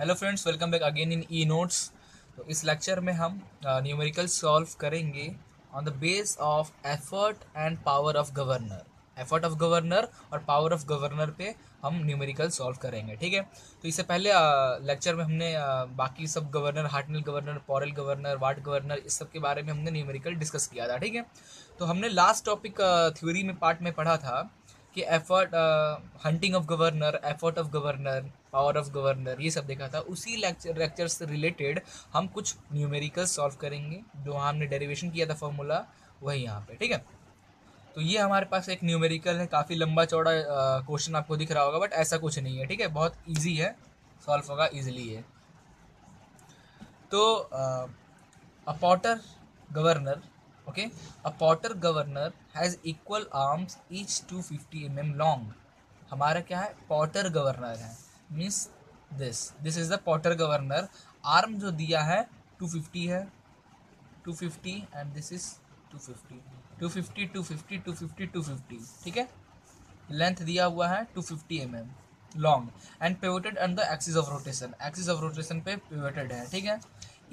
Hello friends, welcome back again in e notes. तो इस lecture में हम न्यूमेरिकल सॉल्व करेंगे on the base of effort and power of governor. Effort of governor और power of governor पे हम numerical solve करेंगे। ठीक है, तो इससे पहले लेक्चर में हमने बाकी सब गवर्नर, हार्टनेल गवर्नर, पॉरेल गवर्नर, वाट गवर्नर, इस सब के बारे में हमने न्यूमेरिकल डिस्कस किया था। ठीक है, तो हमने लास्ट टॉपिक थ्योरी में पार्ट में पढ़ा था कि effort, hunting of governor, effort of governor, power of governor, ये सब देखा था। उसी लेक्चर से रिलेटेड हम कुछ न्यूमेरिकल सॉल्व करेंगे, जो हमने डेरिवेशन किया था फॉर्मूला, वही यहाँ पे। ठीक है, तो ये हमारे पास एक न्यूमेरिकल है, काफ़ी लंबा चौड़ा क्वेश्चन आपको दिख रहा होगा, बट ऐसा कुछ नहीं है। ठीक है, बहुत ईजी है, सॉल्व होगा ईजिली है। तो a Potter governor, okay, a Potter governor has equal arms each 250 mm long. हमारा क्या है, पॉटर गवर्नर है, means this is the Potter governor. Arm जो दिया है 250 है, 250 एंड दिस इज 250, 250 250 250 250। ठीक है, लेंथ दिया हुआ है 250 mm long and pivoted on the axis of rotation, axis of rotation पे पिवोटेड है। ठीक है,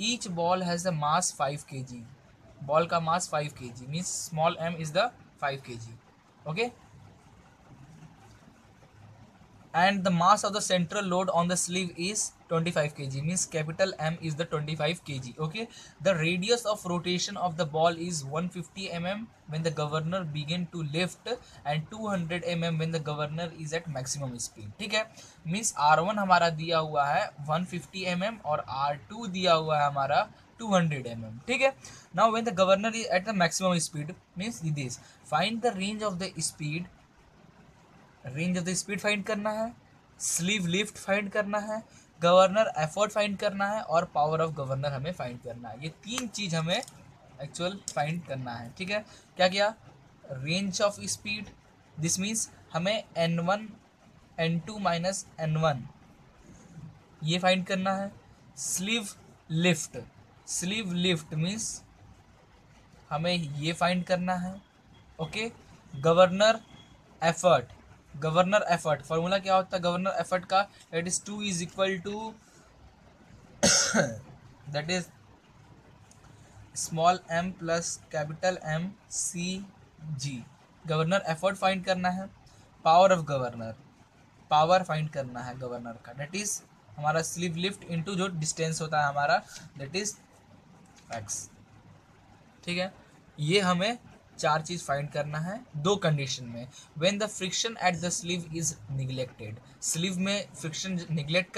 each ball has the mass 5 kg, ball का मास 5 kg, means small m is the 5 kg। Okay, and the mass of the central load on the sleeve is 25 kg, means capital M is the 25 kg. Okay, the radius of rotation of the ball is 150 mm when the governor begin to lift and 200 mm when the governor is at maximum speed. ठीक है, means R1 हमारा दिया हुआ है 150 mm और R2 दिया हुआ है हमारा 200 mm। ठीक है, now when the governor is at the maximum speed means this, find the range of the speed, range of the speed find करना है, स्लीव लिफ्ट फाइंड करना है, गवर्नर एफर्ट फाइंड करना है और पावर ऑफ गवर्नर हमें find करना है। ये तीन चीज हमें एक्चुअल फाइंड करना है। ठीक है, क्या किया, range of speed, this means हमें n1 n2 माइनस n1 ये फाइंड करना है। Sleeve lift, sleeve lift means हमें ये फाइंड करना है। Okay, governor effort, governor effort formula क्या होता है गवर्नर एफर्ट का, that is 2 is equal to that is small m plus capital M C G। Governor effort find करना है। Power of governor, power find करना है गवर्नर का, that is हमारा स्लीव लिफ्ट इनटू जो डिस्टेंस होता है हमारा, दैट इज x। ठीक है, ये हमें चार चीज फाइंड करना है दो कंडीशन में। When the friction at the sleeve is neglected, sleeve में फ्रिक्शन निगलेक्ट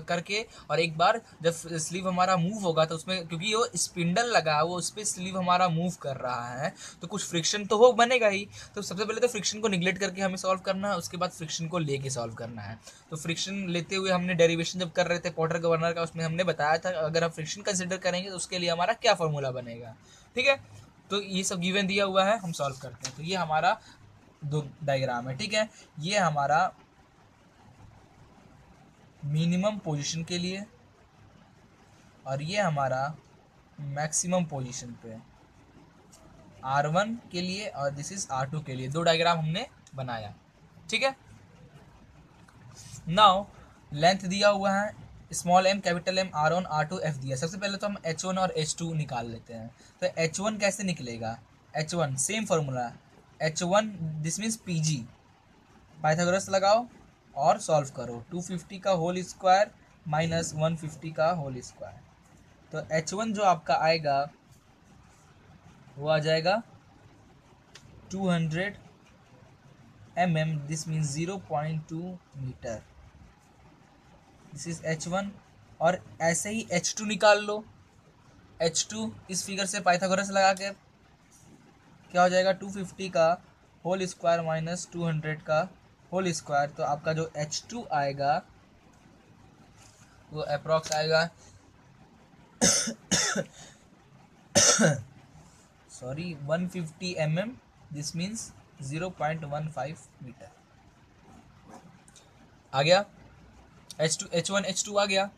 करके, और एक बार जब स्लीव हमारा मूव होगा तो उसमें, क्योंकि वो स्पिंडल लगा है, वो उस पर स्लीव हमारा मूव कर रहा है, तो कुछ फ्रिक्शन तो हो बनेगा ही। तो सबसे पहले तो फ्रिक्शन को निगलेक्ट करके हमें सॉल्व करना है, उसके बाद फ्रिक्शन को लेके सॉल्व करना है। तो फ्रिक्शन लेते हुए हमने डेरिवेशन जब कर रहे थे पॉटर गवर्नर का, उसमें हमने बताया था अगर हम फ्रिक्शन कंसिडर करेंगे तो उसके लिए हमारा क्या फॉर्मूला बनेगा। ठीक है, तो ये सब गिवन दिया हुआ है, हम सॉल्व करते हैं। तो ये हमारा दो डायग्राम है। ठीक है, ये हमारा मिनिमम पोजीशन के लिए और ये हमारा मैक्सिमम पोजीशन पे, R1 के लिए और दिस इज R2 के लिए, दो डायग्राम हमने बनाया। ठीक है, नाउ लेंथ दिया हुआ है small m capital M, R1 R2 F दिया। सबसे पहले तो हम H1 और H2 निकाल लेते हैं। तो H1 कैसे निकलेगा, H1 same formula, H1 this means PG, Pythagoras लगाओ और सॉल्व करो, 250 का होल स्क्वायर माइनस 150 का होल स्क्वायर। तो H1 जो आपका आएगा वो आ जाएगा 200 mm, this means 0.2 metre, this is H1। और ऐसे ही H2 निकाल लो, H2 इस फिगर से पाइथागोरस लगा के क्या हो जाएगा, 250 का होल स्क्वायर माइनस 200 का होल स्क्वायर। तो आपका जो H2 आएगा वो अप्रॉक्स आएगा sorry 150 mm, this means 0.15 metre आ गया। H1 H2 आ गया।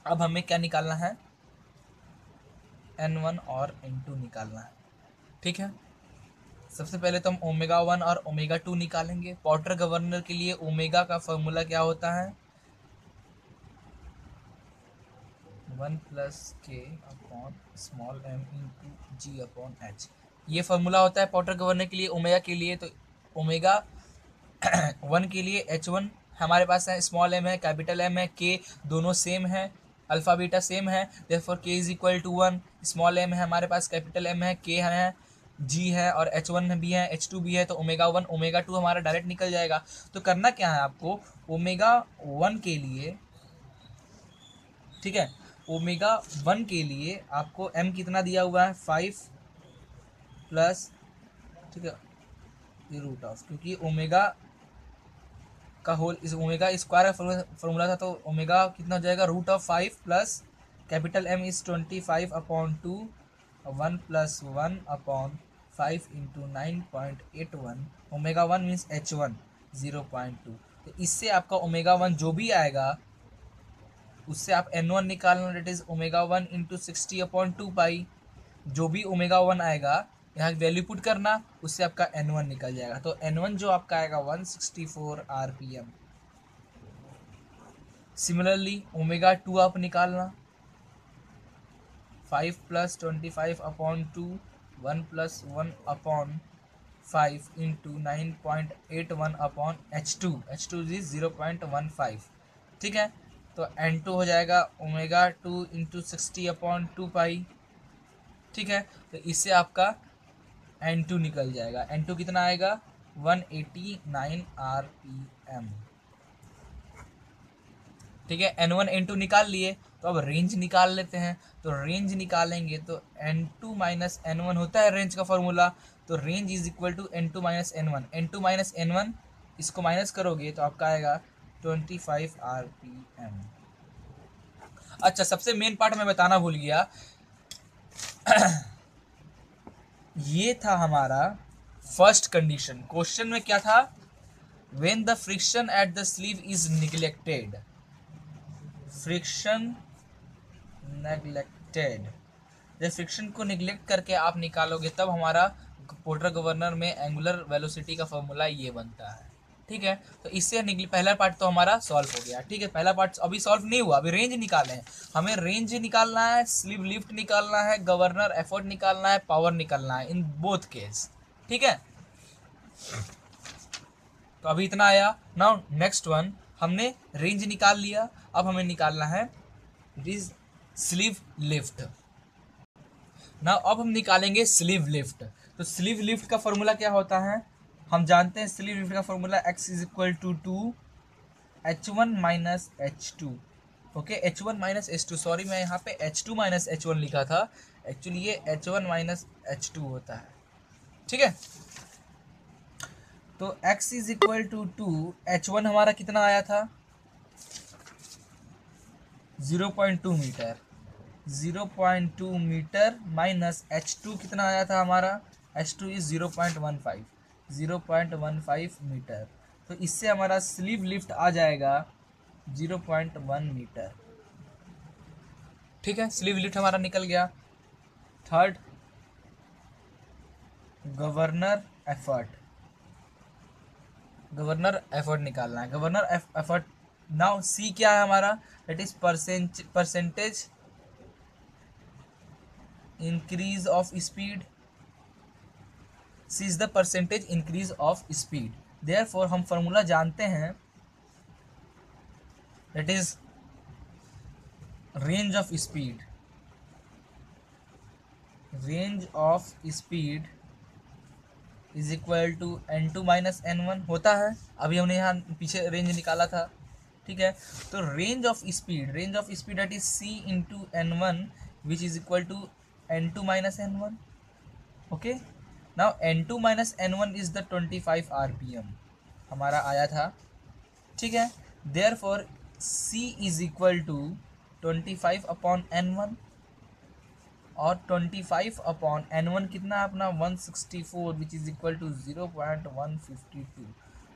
अब हमें क्या निकालना है, N1 और N2 निकालना है। ठीक है, सबसे पहले तो हम ओमेगा 1 और ओमेगा 2 निकालेंगे। पॉटर गवर्नर के लिए ओमेगा का फॉर्मूला क्या होता है, 1 प्लस के अपॉन स्मॉल m इंटू जी अपॉन एच। ये फॉर्मूला होता है पोर्टर गवर्नर के लिए, ओमेगा के लिए। तो ओमेगा 1 के लिए H1 हमारे पास है, स्मॉल m है, कैपिटल M है, k दोनों सेम है, अल्फा बीटा सेम है, therefore k is equal to 1। Small m है हमारे पास, कैपिटल M है, k है, g है और H1 भी है, H2 भी है। तो ओमेगा 1 ओमेगा 2 हमारा डायरेक्ट निकल जाएगा। तो करना क्या है आपको, ओमेगा 1 के लिए, ठीक है, ओमेगा 1 के लिए आपको m कितना दिया हुआ है 5 प्लस, ठीक है, ये रूट ऑफ, क्योंकि ओमेगा का होल इस ओमेगा स्क्वायर का फॉर्मूला था, तो ओमेगा कितना हो जाएगा root of 5 plus capital M is 25 upon 2, 1 plus 1 upon 5 into 9.81। Omega 1 means H1 0.2। तो इससे आपका ओमेगा 1 जो भी आएगा उससे आप N1 निकालना, that is omega 1 into 60 upon 2 pi. जो भी ओमेगा 1 आएगा यहाँ वैल्यू पुट करना, उससे आपका N1 निकल जाएगा। तो N1 जो आपका आएगा 164 RPM। सिमिलरली ओमेगा 2 आप निकालना, 5 plus 25 upon 2, 1 plus 1 upon 5 into 9.81 upon H2, H2 is 0.15, ठीक है। तो N2 हो जाएगा ओमेगा 2 इंटू 60 अपॉन 2 पाई, ठीक है। तो इससे आपका N2 निकल जाएगा। N2 कितना आएगा 189 RPM, ठीक है। N1 N2 निकाल लिए, तो अब रेंज निकाल लेते हैं। तो रेंज निकालेंगे तो N2 माइनस N1 होता है रेंज का फॉर्मूला। तो range is equal to N2 minus N1, N2 minus N1, इसको माइनस करोगे तो आपका आएगा 25 RPM। अच्छा, सबसे मेन पार्ट मैं बताना भूल गया ये था हमारा फर्स्ट कंडीशन। क्वेश्चन में क्या था, when the friction at the sleeve is neglected, friction neglected, जब फ्रिक्शन को निग्लेक्ट करके आप निकालोगे तब हमारा पोर्टर गवर्नर में एंगुलर वेलोसिटी का फॉर्मूला ये बनता है, ठीक है। तो इससे पहला पार्ट तो हमारा सॉल्व हो गया, ठीक है। पहला पार्ट अभी सॉल्व नहीं हुआ, अभी रेंज निकाले हैं हमें। रेंज निकालना है, स्लीव लिफ्ट निकालना है, गवर्नर एफर्ट निकालना है, पावर निकालना है, इन बोथ केस, ठीक है। तो अभी इतना आया। नाउ नेक्स्ट वन, हमने रेंज निकाल लिया, अब हमें निकालना है इट इज स्लीव लिफ्ट। ना अब हम निकालेंगे स्लीव लिफ्ट। तो स्लीव लिफ्ट का फॉर्मूला क्या होता है, हम जानते हैं स्लीव लिफ्ट का formula x is equal to 2h1 minus H2। Okay, H1 minus H2, sorry मैं यहाँ पे H2 माइनस H1 लिखा था, एक्चुअली ये H1 माइनस H2 होता है, ठीक है। तो x is equal to 2, H1 हमारा कितना आया था 0.2 मीटर, 0.2 मीटर माइनस H2 कितना आया था हमारा, H2 इज 0.15, 0.15 मीटर। तो इससे हमारा स्लीव लिफ्ट आ जाएगा 0.1 मीटर, ठीक है। स्लीव लिफ्ट हमारा निकल गया। Third, governor effort, governor effort निकालना है, गवर्नर एफर्ट। नाउ सी क्या है हमारा, that is percentage increase of speed, C is the percentage increase of speed. Therefore हम फॉर्मूला जानते हैं, that is range of speed, range of speed is equal to N2 minus N1 होता है। अभी हमने यहाँ पीछे रेंज निकाला था, ठीक है। तो range of speed, range of speed that is C into N1 which is equal to N2 minus N1। Okay, now N2 minus N1 is the 25 RPM हमारा आया था, ठीक है। Therefore C is equal to 25 upon N1, और 25 upon N1 कितना है अपना 164 विच is equal to 0.152।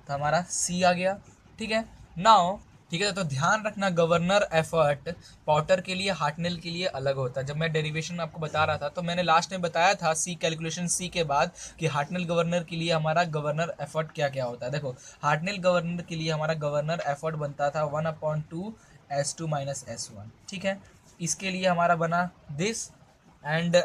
तो हमारा C आ गया, ठीक है। नाउ ठीक है। तो ध्यान रखना गवर्नर एफर्ट पॉटर के लिए, हार्टनेल के लिए अलग होता है। जब मैं डेरिवेशन आपको बता रहा था तो मैंने लास्ट में बताया था सी कैलकुलेशन सी के बाद कि हार्टनेल गवर्नर के लिए हमारा गवर्नर एफर्ट क्या क्या होता है। देखो हार्टनेल गवर्नर के लिए हमारा गवर्नर एफर्ट बनता था 1/2 S2 - S1, ठीक है। इसके लिए हमारा बना दिस, एंड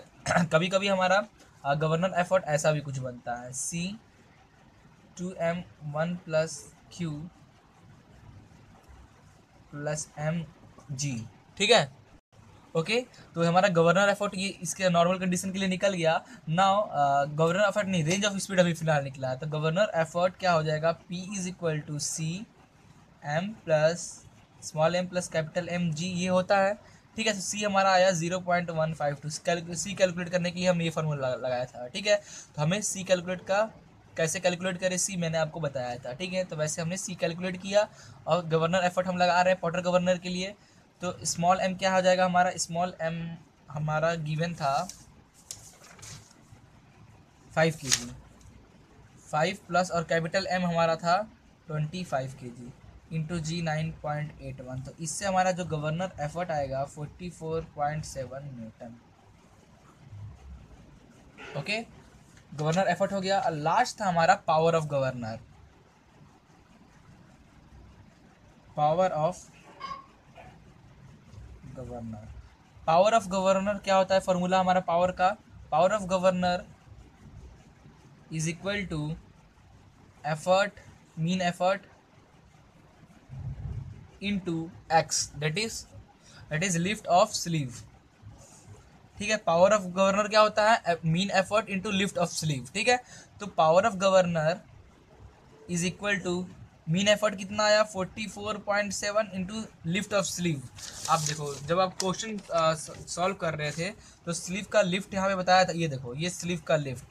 कभी कभी हमारा गवर्नर एफर्ट ऐसा भी कुछ बनता है C2M1+Q प्लस mg, ठीक है। ओके, तो हमारा गवर्नर एफर्ट ये इसके नॉर्मल कंडीशन के लिए निकल गया। नाउ गवर्नर एफर्ट नहीं, रेंज ऑफ स्पीड अभी फिलहाल निकला है। तो गवर्नर एफर्ट क्या हो जाएगा, P = C m plus small m plus capital M g, ये होता है, ठीक है। तो C हमारा आया 0.152। सी कैलकुलेट करने के लिए हमने ये फार्मूला लगाया था, ठीक है। तो हमें सी कैलकुलेट का कैसे कैलकुलेट करें सी मैंने आपको बताया था, ठीक है। तो वैसे हमने सी कैलकुलेट किया और गवर्नर एफर्ट हम लगा रहे हैं पॉटर गवर्नर के लिए। तो स्मॉल m क्या हो जाएगा हमारा, स्मॉल m हमारा गिवन था 5 kg, 5 प्लस और कैपिटल M हमारा था 25 kg इंटू जी 9.81। तो इससे हमारा जो गवर्नर एफर्ट आएगा 44.7 न्यूटन। ओके, गवर्नर एफर्ट हो गया। लास्ट था हमारा power of governor. Power of governor, power of governor क्या होता है, फॉर्मूला हमारा पावर का, power of governor is equal to effort, mean effort into X, that is lift of sleeve, ठीक है। पावर ऑफ गवर्नर क्या होता है, mean effort into lift of sleeve, ठीक है। तो power of governor is equal to mean effort कितना आया 44.7 इंटू लिफ्ट ऑफ स्लीव। आप देखो जब आप क्वेश्चन सॉल्व कर रहे थे तो स्लीव का लिफ्ट यहाँ पे बताया था, ये देखो ये स्लीव का लिफ्ट,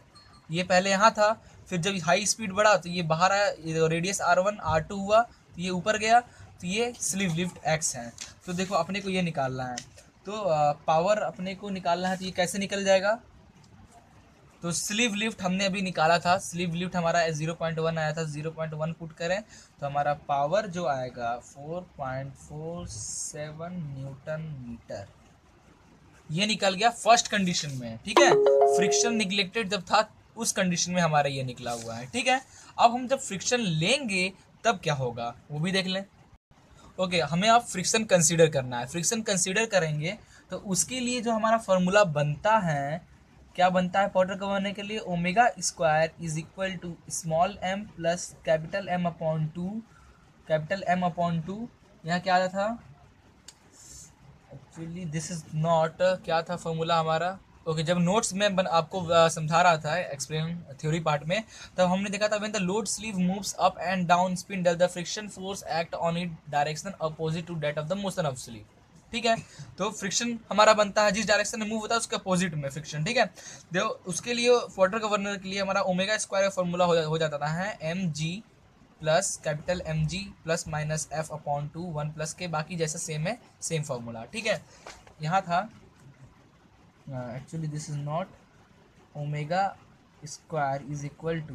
ये पहले यहाँ था, फिर जब हाई स्पीड बढ़ा तो ये बाहर आया, ये रेडियस R1 R2 हुआ तो ये ऊपर गया, तो ये स्लीव लिफ्ट x है। तो देखो अपने को ये निकालना है, तो पावर अपने को निकालना है, तो ये कैसे निकल जाएगा, तो स्लीव लिफ्ट हमने अभी निकाला था, स्लीव लिफ्ट हमारा 0.1 आया था, 0.1 पुट करें तो हमारा पावर जो आएगा 4.47 न्यूटन मीटर, ये निकल गया फर्स्ट कंडीशन में, ठीक है। फ्रिक्शन निगलेक्टेड जब था उस कंडीशन में हमारा ये निकला हुआ है, ठीक है। अब हम जब फ्रिक्शन लेंगे तब क्या होगा वो भी देख लें। ओके, हमें अब फ्रिक्शन कंसीडर करना है। फ्रिक्शन कंसीडर करेंगे तो उसके लिए जो हमारा फॉर्मूला बनता है, क्या बनता है पॉटर गवर्नर के लिए, omega square is equal to small m plus capital M upon 2, capital M upon 2, यहाँ क्या आता था, एक्चुअली दिस इज नॉट, क्या था फॉर्मूला हमारा। ओके, जब नोट्स में आपको समझा रहा था एक्सप्लेन थ्योरी पार्ट में, तब हमने देखा था when the load sleeve moves up and down spindle the friction force act on it direction opposite to that of the motion of sleeve, ठीक है। तो फ्रिक्शन हमारा बनता है जिस डायरेक्शन में मूव होता है उसके अपोजिट में फ्रिक्शन, ठीक है। देखो उसके लिए वाटर गवर्नर के लिए हमारा ओमेगा स्क्वायर का फॉर्मूला हो जाता है mg plus capital mg plus minus f upon 2 1 plus के, बाकी जैसा सेम है, सेम फॉर्मूला, ठीक है। यहाँ था actually this is not, omega square is equal to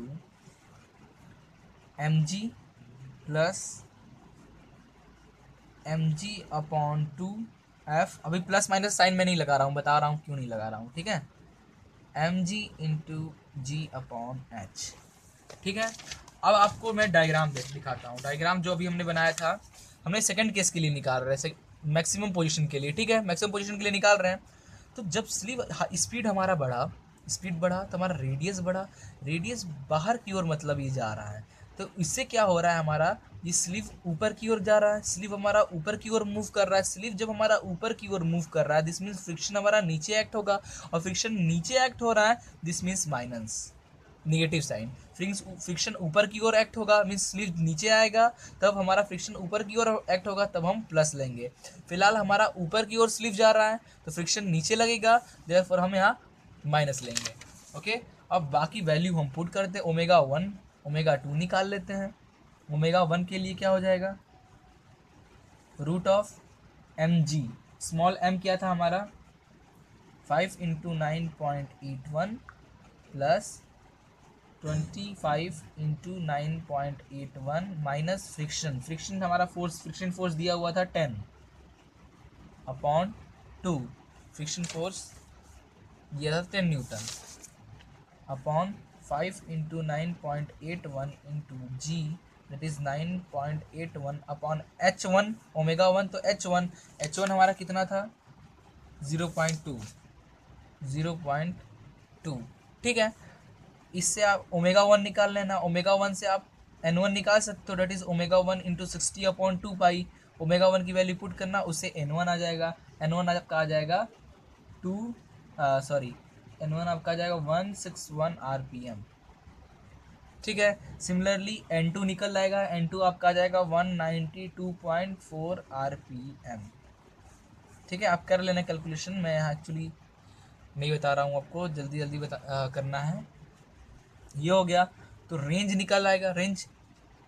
mg plus mg upon 2f, अभी प्लस माइनस साइन में नहीं लगा रहा हूँ, बता रहा हूँ क्यों नहीं लगा रहा हूँ, ठीक है। mg इंटू जी अपॉन h, ठीक है। अब आपको मैं डायग्राम दिखाता हूँ। डायग्राम जो अभी हमने बनाया था, हमने सेकंड केस के लिए निकाल रहे हैं, मैक्सिमम पोजीशन के लिए, ठीक है, मैक्सिमम पोजीशन के लिए निकाल रहे हैं। तो जब स्लीव स्पीड हमारा बढ़ा, स्पीड बढ़ा तो हमारा रेडियस बढ़ा, रेडियस बाहर की ओर मतलब ये जा रहा है, तो इससे क्या हो रहा है हमारा, ये स्लीव ऊपर की ओर जा रहा है, स्लीव हमारा ऊपर की ओर मूव कर रहा है। स्लीव जब हमारा ऊपर की ओर मूव कर रहा है दिस मीन्स फ्रिक्शन हमारा नीचे एक्ट होगा, और फ्रिक्शन नीचे एक्ट हो रहा है this means minus, negative sign. Friction ऊपर की ओर एक्ट होगा मीन्स स्लीव नीचे आएगा, तब हमारा फ्रिक्शन ऊपर की ओर एक्ट होगा तब हम प्लस लेंगे। फिलहाल हमारा ऊपर की ओर स्लीव जा रहा है तो फ्रिक्शन नीचे लगेगा, देयरफॉर हम यहाँ माइनस लेंगे। ओके, अब बाकी वैल्यू हम पुट करते हैं, ओमेगा 1 ओमेगा 2 निकाल लेते हैं। ओमेगा 1 के लिए क्या हो जाएगा, root of mg, small m क्या था हमारा 5 into 9.81 plus 25 into 9.81 minus friction, friction हमारा फोर्स, फ्रिक्शन फोर्स दिया हुआ था 10 अपॉन 2, फ्रिक्शन फोर्स दिया था 10 newton upon 5 into 9.81 into g, that is 9.81 upon h1 omega 1, तो h1 हमारा कितना था 0.2, ठीक है। इससे आप ओमेगा 1 निकाल लेना, ओमेगा 1 से आप n1 निकाल सकते हो, that is omega 1 into 60 upon 2 pi, omega 1 की वैल्यू पुट करना, उससे n1 आ जाएगा, n1 आपका आ जाएगा n1 आपका आ जाएगा 161 RPM, ठीक है। सिमिलरली n2 निकल आएगा, n2 आपका आ जाएगा 192.4 RPM, ठीक है। आप कर लेना कैलकुलेशन, मैं एक्चुअली नहीं बता रहा हूँ आपको, जल्दी जल्दी करना है। ये हो गया, तो रेंज निकल आएगा, रेंज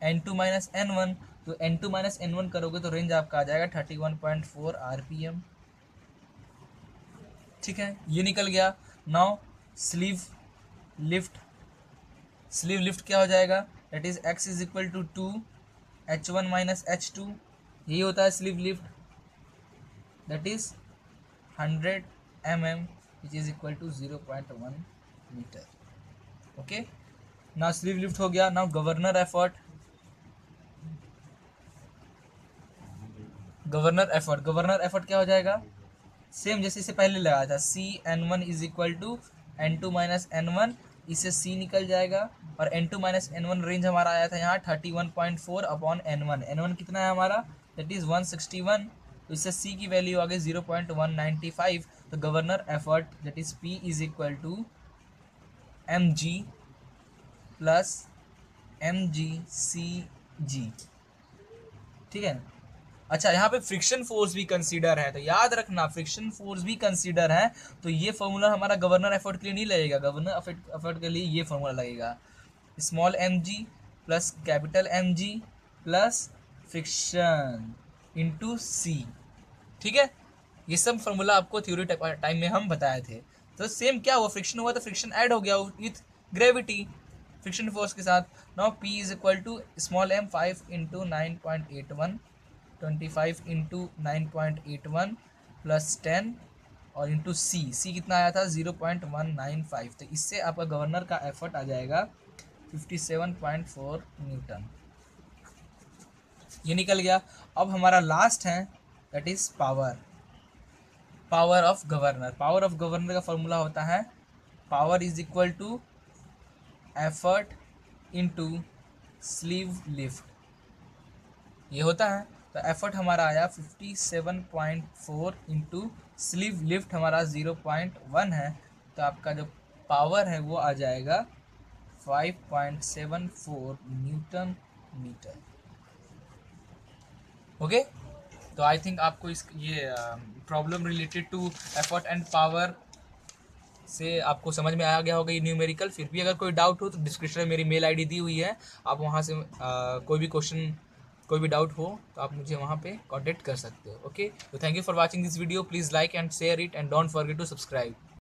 n2 माइनस n1, तो n2 माइनस n1 करोगे तो रेंज आपका आ जाएगा 31.4 RPM, ठीक है। ये निकल गया। नाउ स्लीव लिफ्ट क्या हो जाएगा, that is x is equal to 2 h1 minus h2, यही होता है sleeve lift, that is 100 mm which is equal to 0.1 metre, okay. Now sleeve lift हो गया। नाउ गवर्नर एफर्ट क्या हो जाएगा, सेम जैसे इसे पहले लगाया था, CN1 is equal to N2 minus N1, इससे C निकल जाएगा, और N2 माइनस N1 रेंज हमारा आया था यहाँ 31.4 अपॉन N1 कितना है हमारा, दैट इज 161, तो इससे C की वैल्यू आ गई 0.195, तो governor effort that is P is equal to mg plus mgcg, ठीक है। अच्छा, यहाँ पे फ्रिक्शन फोर्स भी कंसीडर है, तो याद रखना फ्रिक्शन फोर्स भी कंसीडर है, तो ये फॉर्मूला हमारा गवर्नर एफर्ट के लिए नहीं लगेगा, गवर्नर एफर्ट के लिए ये फॉर्मूला लगेगा, small mg plus capital mg plus friction into c, ठीक है। ये सब फॉर्मूला आपको थ्योरी टाइम में हम बताए थे। तो सेम क्या हुआ, फ्रिक्शन हुआ तो फ्रिक्शन ऐड हो गया विथ ग्रेविटी, फ्रिक्शन फोर्स के साथ। Now p is equal to small m 5 into 9.81, 25 into 9.81 plus 10 और इंटू c कितना आया था 0.195, तो इससे आपका गवर्नर का एफर्ट आ जाएगा 57.4 न्यूटन, ये निकल गया। अब हमारा लास्ट है that is power of governor का फॉर्मूला होता है power is equal to effort into sleeve lift, ये होता है। तो एफर्ट हमारा आया 57.4 इंटू स्लीव लिफ्ट हमारा 0.1 है, तो आपका जो पावर है वो आ जाएगा 5.74 न्यूटन मीटर, ओके। तो आई थिंक आपको इस ये problem related to effort and power से आपको समझ में आ गया होगा ये न्यूमेरिकल। फिर भी अगर कोई डाउट हो तो डिस्क्रिप्शन में मेरी मेल आईडी दी हुई है, आप वहाँ से कोई भी क्वेश्चन, कोई भी डाउट हो तो आप मुझे वहाँ पे कांटेक्ट कर सकते हो, ओके। तो thank you for watching this video, please like and share it and don't forget to subscribe.